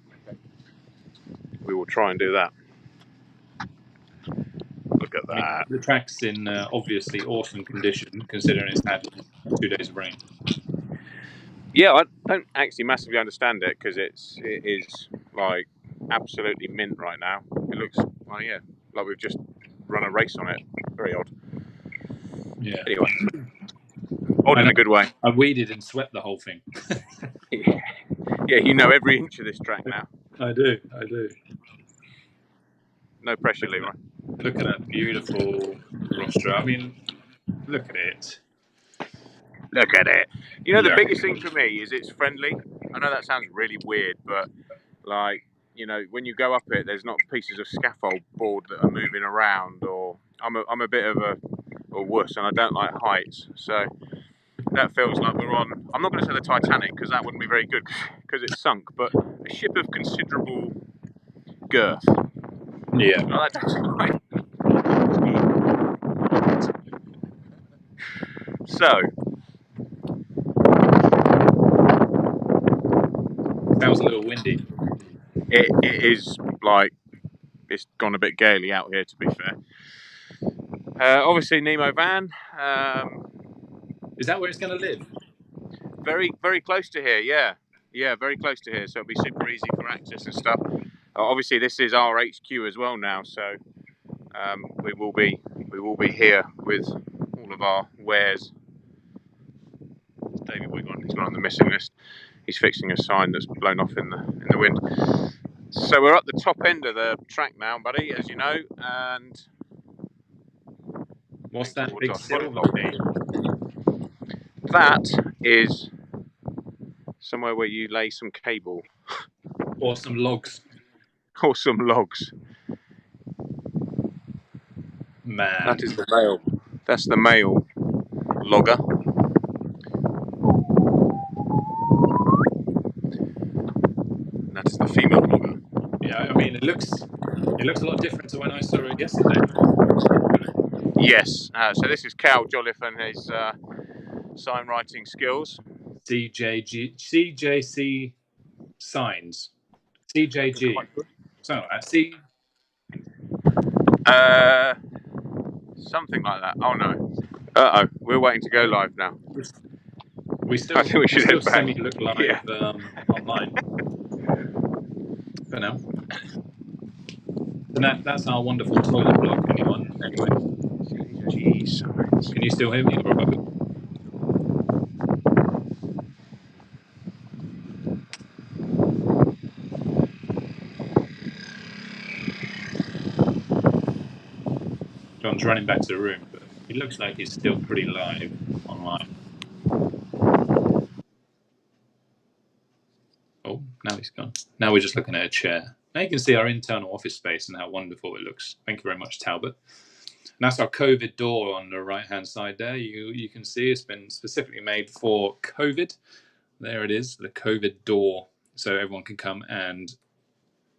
We will try and do that. Look at that. The track's in obviously awesome condition, considering it's had 2 days of rain. Yeah, I don't actually massively understand it because it is like absolutely mint right now. It looks, well, yeah, like we've just run a race on it. Very odd. Yeah. Anyway, odd in a good way. I weeded and swept the whole thing. Yeah, you know every inch of this track now. I do. No pressure, Leroy. Look at that beautiful rostra. I mean, look at it. Look at it. You know, the Look. biggest thing for me is it's friendly. I know that sounds really weird, but like, you know, when you go up it, there's not pieces of scaffold board that are moving around, or I'm a bit of a wuss and I don't like heights. So that feels like we're on, I'm not going to say the Titanic because that wouldn't be very good because it's sunk, but a ship of considerable girth. Yeah. Oh, that takes it away. So, Sounds a little windy. it is like, it's gone a bit gaily out here, to be fair. Obviously, Nemo van. Is that where it's going to live? Very, very close to here, yeah. Yeah, very close to here, so it'll be super easy for access and stuff. Obviously, this is our HQ as well now, so we will be here with all of our wares. It's David Wiggon, he's not on the missing list. He's fixing a sign that's blown off in the wind. So we're at the top end of the track now, buddy, as you know, and What's that towards big our silver spot. thing? That is somewhere where you lay some cable. Or some logs? Or some logs. Man. That is the male. That's the male logger. That is the female logger. Yeah, I mean, it looks a lot different to when I saw it yesterday. Yes. So this is Cal Jolliffe and his sign writing skills. CJC signs. CJG. Something like that. Something like that. Oh no. Uh oh. We're waiting to go live now. We still, I think we should still head back. semi look live Yeah. online. For now. And that's our wonderful toilet block. Anyway. Jeez. Can you still hear me? John's running back to the room, but he looks like he's still pretty live online. Oh, now he's gone. Now we're just looking at a chair. Now you can see our internal office space and how wonderful it looks. Thank you very much, Talbot. And that's our COVID door on the right-hand side there. You can see it's been specifically made for COVID. There it is, the COVID door. So everyone can come and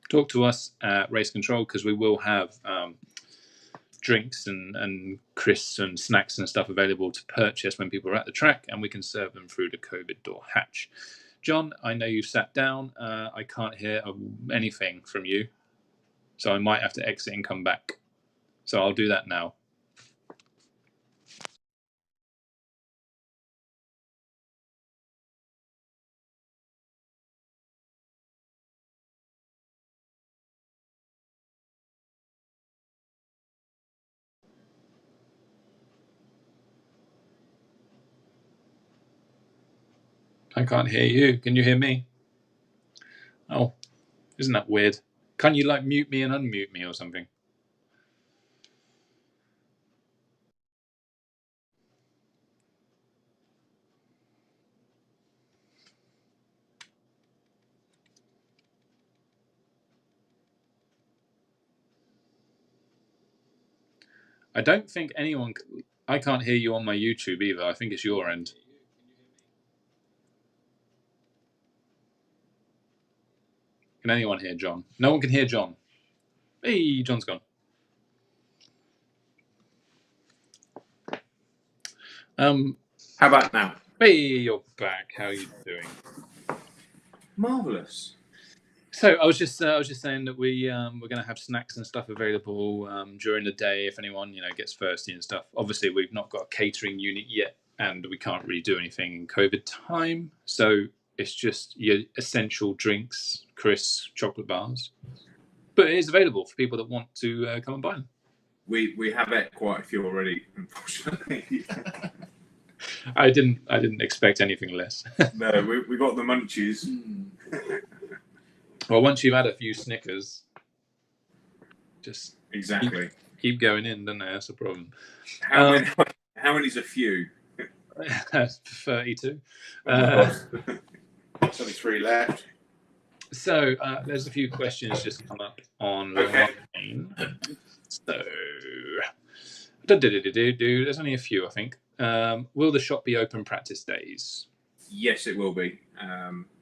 talk to us at Race Control, because we will have drinks and crisps and snacks and stuff available to purchase when people are at the track, and we can serve them through the COVID door hatch. John, I know you sat down. I can't hear anything from you, so I might have to exit and come back. So I'll do that now. I can't hear you. Can you hear me? Oh, isn't that weird? Can you like mute me and unmute me or something? I don't think anyone... I can't hear you on my YouTube either. I think it's your end. Can anyone hear John? No one can hear John. Hey, John's gone. How about now? Hey, you're back. How are you doing? Marvellous. So I was just saying that we're going to have snacks and stuff available during the day if anyone gets thirsty and stuff. Obviously, we've not got a catering unit yet, and we can't really do anything in COVID time. So it's just your essential drinks, crisps, chocolate bars. But it is available for people that want to come and buy them. We have ate quite a few already, unfortunately. I didn't expect anything less. No, we got the munchies. Well, once you've had a few Snickers, just Exactly. keep going in, don't they? That's a problem. How many's a few? 32. Oh my gosh. There's only 3 left. So there's a few questions just come up online. So there's only a few, I think. Will the shop be open practice days? Yes, it will be.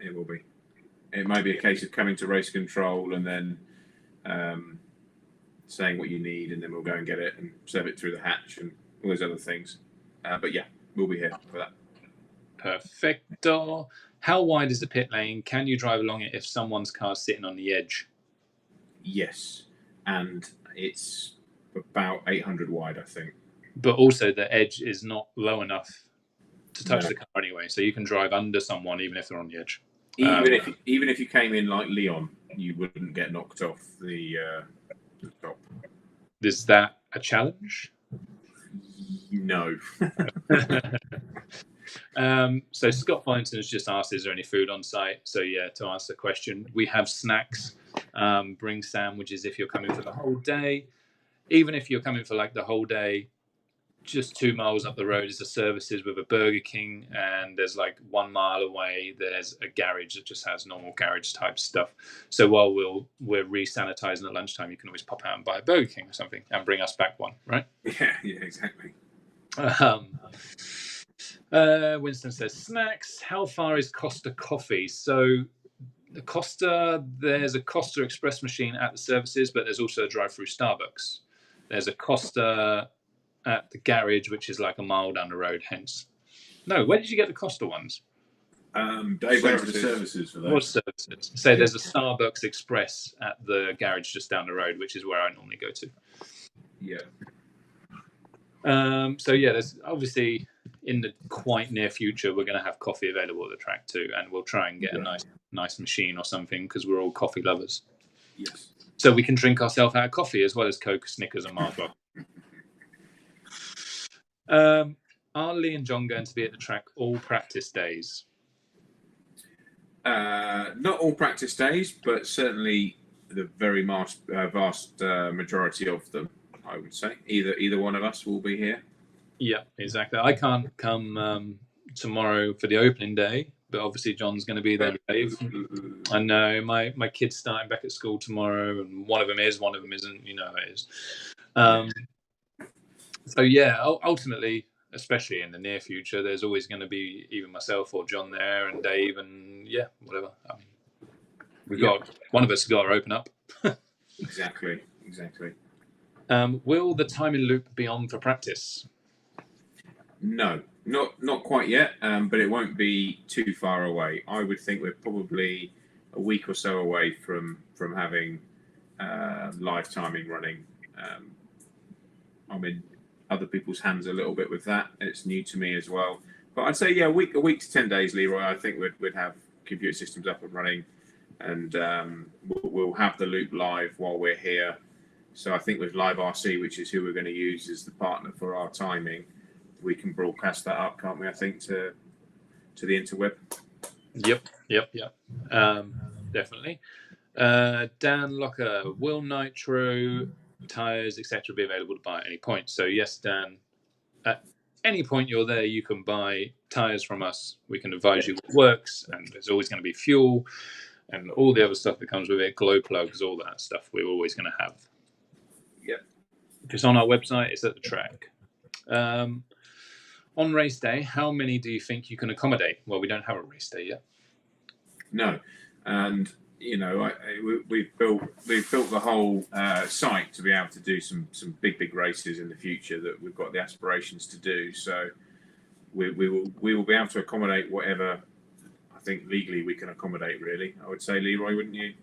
It will be. It may be a case of coming to race control and then saying what you need, and then we'll go and get it and serve it through the hatch and all those other things. But yeah, we'll be here for that. Perfecto. How wide is the pit lane? Can you drive along it if someone's car's sitting on the edge? Yes, and it's about 800 wide, I think. But also the edge is not low enough to touch No. the car anyway, so you can drive under someone even if they're on the edge. Even if you came in like Leon, you wouldn't get knocked off the top. Is that a challenge? No. So Scott Follington has just asked, is there any food on site? So yeah, to answer the question, we have snacks. Bring sandwiches if you're coming for the whole day. Even if you're coming for like the whole day, just 2 miles up the road is a services with a Burger King, and there's like 1 mile away there's a garage that just has normal garage type stuff. So while we're re-sanitizing at lunchtime, you can always pop out and buy a Burger King or something and bring us back one, right? Yeah, exactly. Winston says snacks. How far is Costa Coffee? So the Costa, there's a Costa Express machine at the services, but there's also a drive-through Starbucks. There's a Costa at the garage, which is like a mile down the road. Hence, no. Where did you get the Costa ones? Dave went to the services for that. What services? So there's a Starbucks Express at the garage just down the road, which is where I normally go to. Yeah. So yeah, there's obviously in the quite near future we're going to have coffee available at the track too, and we'll try and get a nice machine or something because we're all coffee lovers. Yes. So we can drink ourselves out of coffee as well as Coke, Snickers, and Mars bar. Are Lee and Jon going to be at the track all practice days? Not all practice days, but certainly the very vast majority of them, I would say. Either one of us will be here. Yeah, exactly. I can't come tomorrow for the opening day, but obviously John's going to be there, Dave. I know my kid's starting back at school tomorrow, and one of them is, one of them isn't. You know how it is. So yeah, ultimately, especially in the near future, there's always going to be either myself or John there, and Dave, and yeah, whatever. We've got one of us has got to open up. Exactly. Will the timing loop be on for practice? No, not quite yet, but it won't be too far away. I would think we're probably a week or so away from having live timing running. I'm in other people's hands a little bit with that. It's new to me as well. But I'd say, yeah, a week to 10 days, Leroy. I think we'd have computer systems up and running, and we'll have the loop live while we're here. So I think with Live RC, which is who we're going to use as the partner for our timing, we can broadcast that up, can't we? I think to the interweb. Yep. Definitely. Dan Locker, will nitro, tires, etc. be available to buy at any point? So yes, Dan, at any point you're there, you can buy tires from us. We can advise you what works, and there's always going to be fuel and all the other stuff that comes with it, glow plugs, all that stuff we're always going to have. Yep. If it's on our website, it's at the track. On race day, how many do you think you can accommodate? Well, we don't have a race day yet. No, and you know, we've built the whole site to be able to do some big races in the future that we've got the aspirations to do. So we will be able to accommodate whatever I think legally we can accommodate. Really, I would say, Leroy, wouldn't you?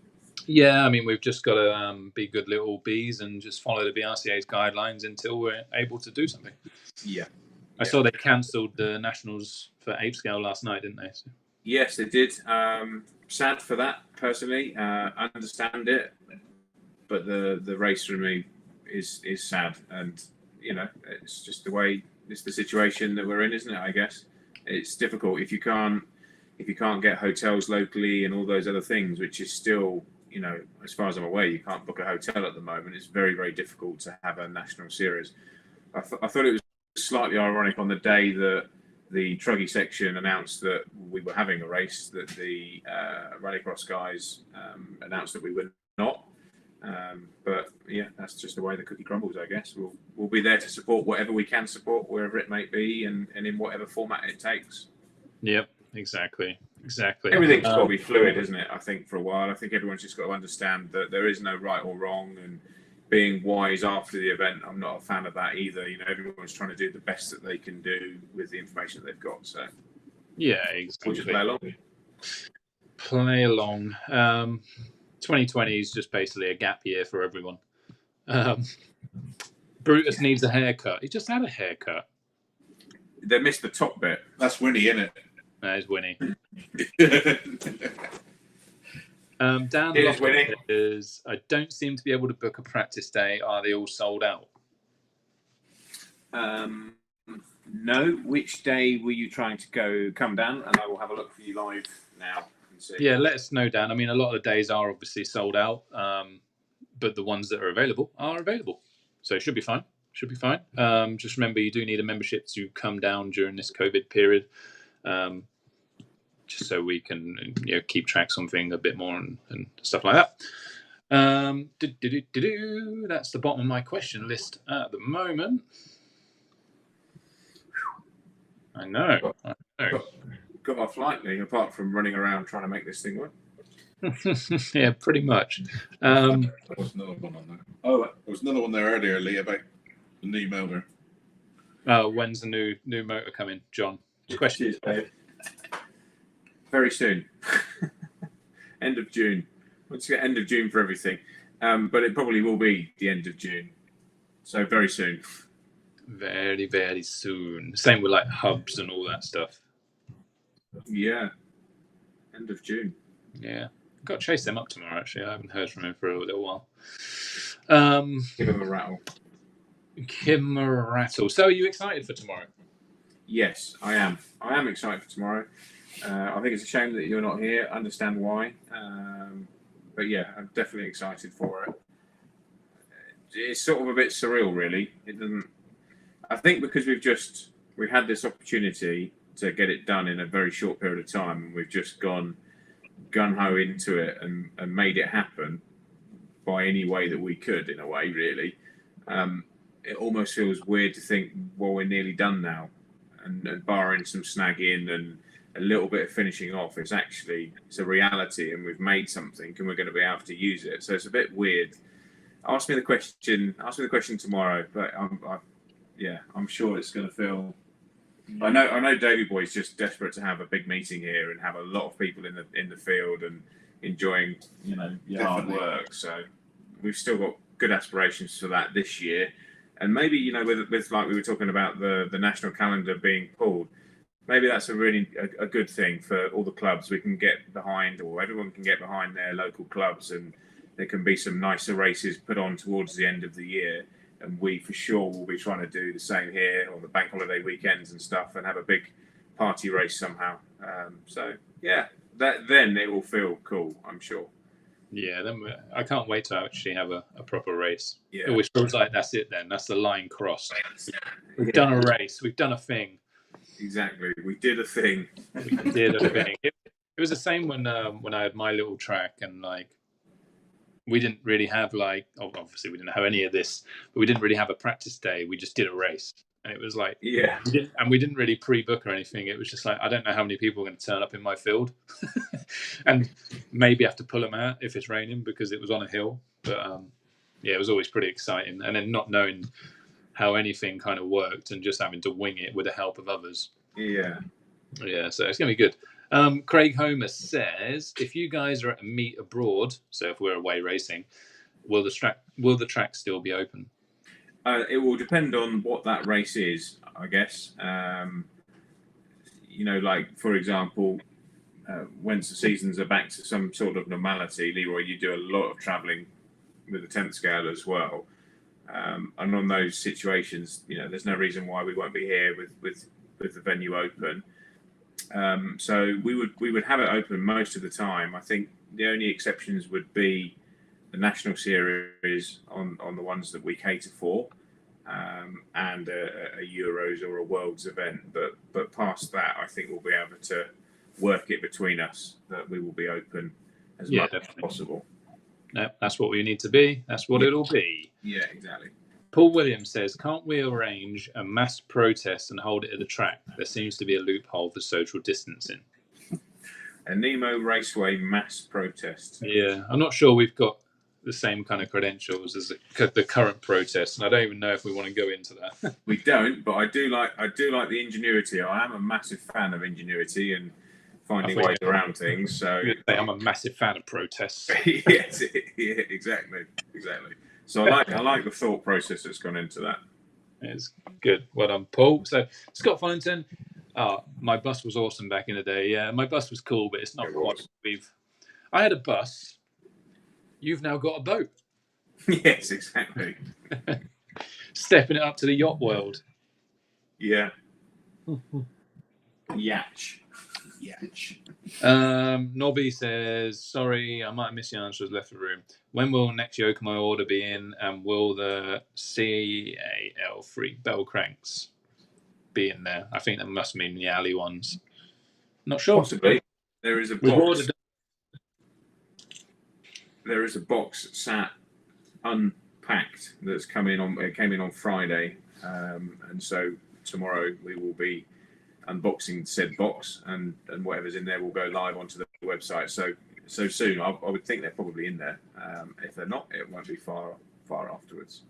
Yeah, I mean, we've just got to be good little bees and just follow the BRCA's guidelines until we're able to do something. Yeah. I saw they cancelled the nationals for ape scale last night, didn't they? So. Yes, they did. Sad for that, personally. Understand it, but the race for me is sad, and it's just the way, it's the situation that we're in, isn't it? I guess it's difficult if you can't get hotels locally and all those other things, which is still, as far as I'm aware, you can't book a hotel at the moment. It's very, very difficult to have a national series. I thought it was slightly ironic on the day that the Truggy section announced that we were having a race, that the Rallycross guys announced that we were not. But yeah, that's just the way the cookie crumbles, I guess. We'll be there to support whatever we can support, wherever it may be, and in whatever format it takes. Yep, exactly. Everything's got to be fluid, isn't it? I think for a while, I think everyone's just got to understand that there is no right or wrong, and being wise after the event, I'm not a fan of that either. Everyone's trying to do the best that they can do with the information that they've got. So yeah, exactly. We'll just play along. Play along. 2020 is just basically a gap year for everyone. Brutus needs a haircut. He just had a haircut. They missed the top bit. That's Winnie, isn't it? That is Winnie. Dan Here's Winnie. says, I don't seem to be able to book a practice day. Are they all sold out? No. Which day were you trying to come down? And I will have a look for you live now and see. Yeah, let us know, Dan. I mean, a lot of the days are obviously sold out, but the ones that are available are available. So it should be fine. Just remember, you do need a membership to come down during this COVID period. Just so we can keep track something a bit more and stuff like that. That's the bottom of my question list at the moment. I know. Got off lightly, apart from running around trying to make this thing work. Yeah, pretty much. There was another one on there. Oh, there was another one there earlier, Lee, about the new motor. When's the new motor coming, John? Question. Cheers, Dave. Very soon. End of June. Let's get end of June for everything. But it probably will be the end of June. So very soon. Very, very soon. Same with like hubs and all that stuff. Yeah. End of June. Yeah. Got to chase them up tomorrow, actually. I haven't heard from him for a little while. Give him a rattle. Kim Rattle. So are you excited for tomorrow? Yes, I am. I am excited for tomorrow. I think it's a shame that you're not here. I understand why. But yeah, I'm definitely excited for it. It's sort of a bit surreal, really. It doesn't. I think because we've had this opportunity to get it done in a very short period of time, and we've just gone gung-ho into it and made it happen by any way that we could, in a way, really. It almost feels weird to think, well, we're nearly done now, and barring some snagging and a little bit of finishing off, it's a reality, and we've made something, and we're going to be able to use it. So it's a bit weird. Ask me the question tomorrow, but I'm sure it's going to feel. I know Davey Boy's just desperate to have a big meeting here and have a lot of people in the field and enjoying your hard work. So we've still got good aspirations for that this year, and maybe with like we were talking about the national calendar being pulled. Maybe that's a really a good thing for all the clubs. We can get behind, or everyone can get behind their local clubs, and there can be some nicer races put on towards the end of the year. And we for sure will be trying to do the same here on the bank holiday weekends and stuff, and have a big party race somehow. So yeah, then it will feel cool, I'm sure. Yeah, I can't wait to actually have a proper race. Yeah. It always feels like that's it then. That's the line crossed. We've done a race. We've done a thing. Exactly. We did a thing. We did a thing. It was the same when I had my little track, and like we didn't really have obviously we didn't have any of this, but we didn't really have a practice day. We just did a race, and it was like we didn't really pre-book or anything. It was just like I don't know how many people are going to turn up in my field, and maybe have to pull them out if it's raining because it was on a hill. But it was always pretty exciting, and then not knowing how anything kind of worked and just having to wing it with the help of others. Yeah, so it's going to be good. Craig Homer says, if you guys are at a meet abroad, so if we're away racing, will the track still be open? It will depend on what that race is, I guess. Like for example, once the seasons are back to some sort of normality, Leroy, you do a lot of travelling with the 10th scale as well. And on those situations, there's no reason why we won't be here with the venue open. So we would have it open most of the time. I think the only exceptions would be the national series on the ones that we cater for, and a Euros or a Worlds event. But past that, I think we'll be able to work it between us that we will be open as much as possible. No, that's what we need to be. That's what it'll be. Yeah, exactly. Paul Williams says, can't we arrange a mass protest and hold it at the track? There seems to be a loophole for social distancing. A NemoRaceway mass protest. Yeah, I'm not sure we've got the same kind of credentials as the current protest, and I don't even know if we want to go into that. We don't, but I do like the ingenuity. I am a massive fan of ingenuity and finding ways around things. So I'm a massive fan of protests. Yes, yeah, exactly. So I like the thought process that's gone into that. It's good. Well done, Paul. So Scott Fullington, my bus was awesome back in the day. Yeah, my bus was cool, but it's not quite. I had a bus. You've now got a boat. Yes, exactly. Stepping it up to the yacht world. Yeah. Yatch. Nobby says, sorry, I might have missed the answer, left the room. When will next Yokomo order be in, and will the CAL3 bell cranks be in there? I think that must mean the alley ones. Not sure. Possibly. There is a box. There is a box sat unpacked that's come in on. It came in on Friday, and so tomorrow we will be unboxing said box, and whatever's in there will go live onto the website. So soon. I would think they're probably in there. If they're not, it won't be far afterwards.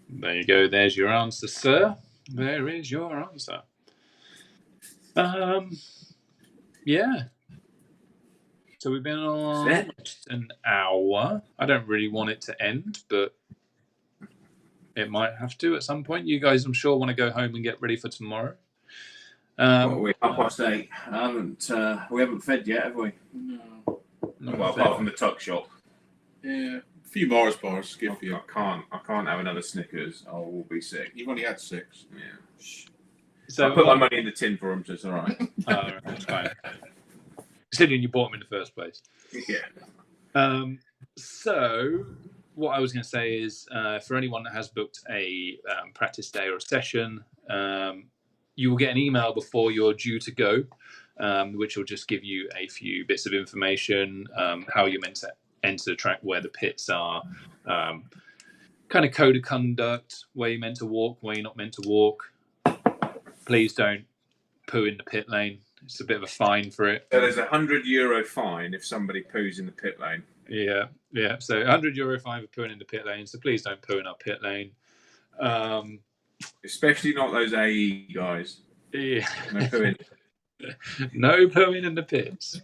There you go. There's your answer, sir. There is your answer. Yeah. So we've been on an hour. I don't really want it to end, but it might have to at some point. You guys, I'm sure, want to go home and get ready for tomorrow. We're 8:30. We haven't fed yet, have we? No. Well, apart from the tuck shop. Yeah. A few Morris bars. Skip you. I can't have another Snickers. I will be sick. You've only had 6. Yeah. So I put my money in the tin for them, so it's all right. That's fine. Considering you bought them in the first place. Yeah. So what I was going to say is, for anyone that has booked a practice day or a session, you will get an email before you're due to go, which will just give you a few bits of information, how you're meant to enter the track, where the pits are, kind of code of conduct, where you're meant to walk, where you're not meant to walk. Please don't poo in the pit lane. It's a bit of a fine for it. So there's €100 fine if somebody poos in the pit lane. Yeah. So €100 fine for pooing in the pit lane. So please don't poo in our pit lane. Especially not those AE guys. Yeah. No pooing. No pooing in the pits.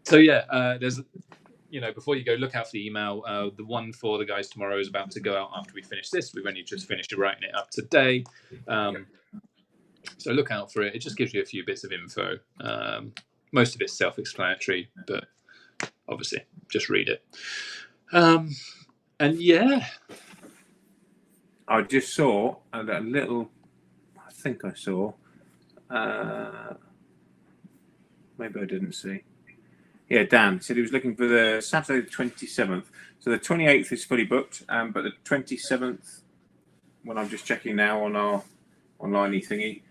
So yeah, there's, before you go, look out for the email. The one for the guys tomorrow is about to go out after we finish this. We've only just finished writing it up today. So look out for it. It just gives you a few bits of info. Most of it's self-explanatory, but obviously just read it. And yeah. I just saw a little, I think I saw, maybe I didn't see. Yeah, Dan said he was looking for the Saturday the 27th. So the 28th is fully booked, but the 27th, when I'm just checking now on our online thingy,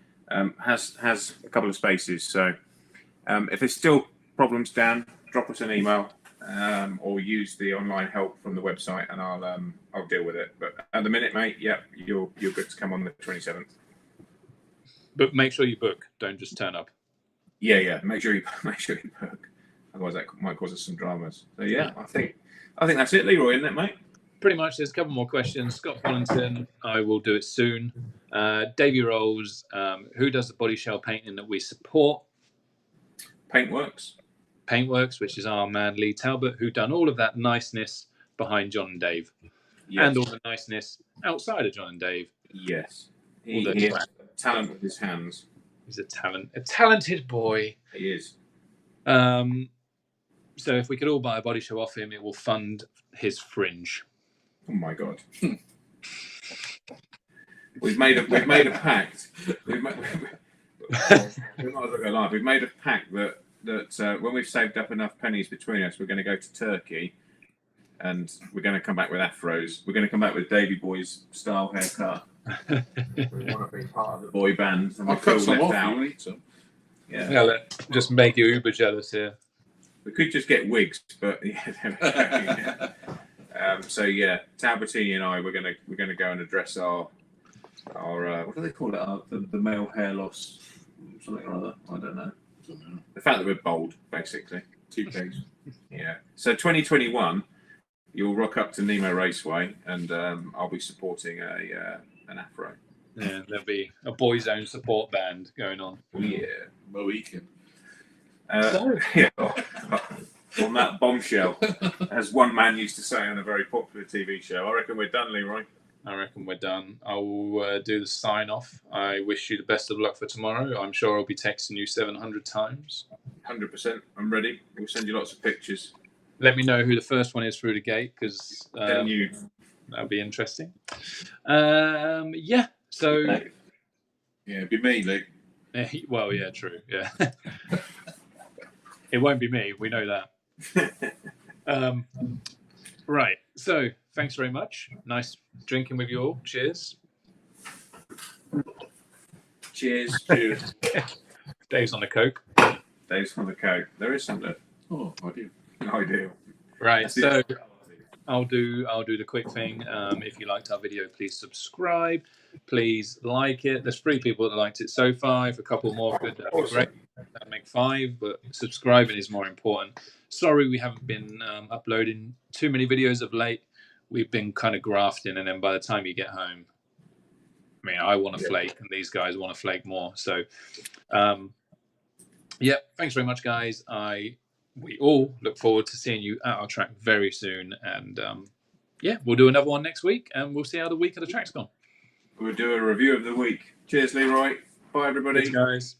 has a couple of spaces. So if there's still problems, Dan, drop us an email or use the online help from the website, and I'll deal with it. But at the minute, mate, yeah, you're good to come on the 27th. But make sure you book. Don't just turn up. Yeah. Make sure you book. Otherwise, that might cause us some dramas. So yeah, I think that's it, Leroy, isn't it, mate? Pretty much. There's a couple more questions. Scott Collington, I will do it soon. Davey Rolls, who does the body shell painting that we support? Paintworks, which is our man Lee Talbot, who done all of that niceness behind John and Dave, and all the niceness outside of John and Dave. Yes, he has talent with his hands. He's a talented boy. He is. So if we could all buy a body show off him, it will fund his fringe. Oh my god. We've made a pact. We might as well go live. We've made a pact that when we've saved up enough pennies between us, we're going to go to Turkey, and we're going to come back with afros. We're going to come back with Davy Boy's style haircut. We want to be part of the boy band, and we I'll cut feel some left off. out. You need some. Yeah. Yeah, just make you uber jealous here. We could just get wigs, but yeah. So yeah, Talbotini and I, we're gonna go and address our what do they call it? The male hair loss, something or other. I don't know. The fact that we're bald, basically. 2Ks. Yeah. So 2021, you'll rock up to NemoRaceway, and I'll be supporting an afro. Yeah, there'll be a boys' own support band going on. Oh yeah. Mohican. Yeah. On that bombshell, as one man used to say on a very popular TV show. I reckon we're done, Leroy. I reckon we're done. I'll do the sign off. I wish you the best of luck for tomorrow. I'm sure I'll be texting you 700 times. 100%. I'm ready. We'll send you lots of pictures. Let me know who the first one is through the gate, because You. that'll be interesting. Yeah. So. Yeah, it'd be me, Lee. Well, yeah, true. Yeah. It won't be me. We know that. Right. So, thanks very much. Nice drinking with you all. Cheers. Cheers. Cheers. Dave's on the Coke. Dave's on the coat. There is some left. Oh, I do. Ideal. Right. So, I'll do the quick thing. If you liked our video, please subscribe. Please like it. There's 3 people that liked it so far. If a couple more could, that'd be great. That'd make 5. But subscribing is more important. Sorry, we haven't been uploading too many videos of late. We've been kind of grafting, and then by the time you get home, I mean, I want to flake, and these guys want to flake more. So, yeah. Thanks very much, guys. We all look forward to seeing you at our track very soon. And yeah, we'll do another one next week, and we'll see how the week of the track's gone. We'll do a review of the week. Cheers, Leroy. Bye, everybody. Thanks, guys.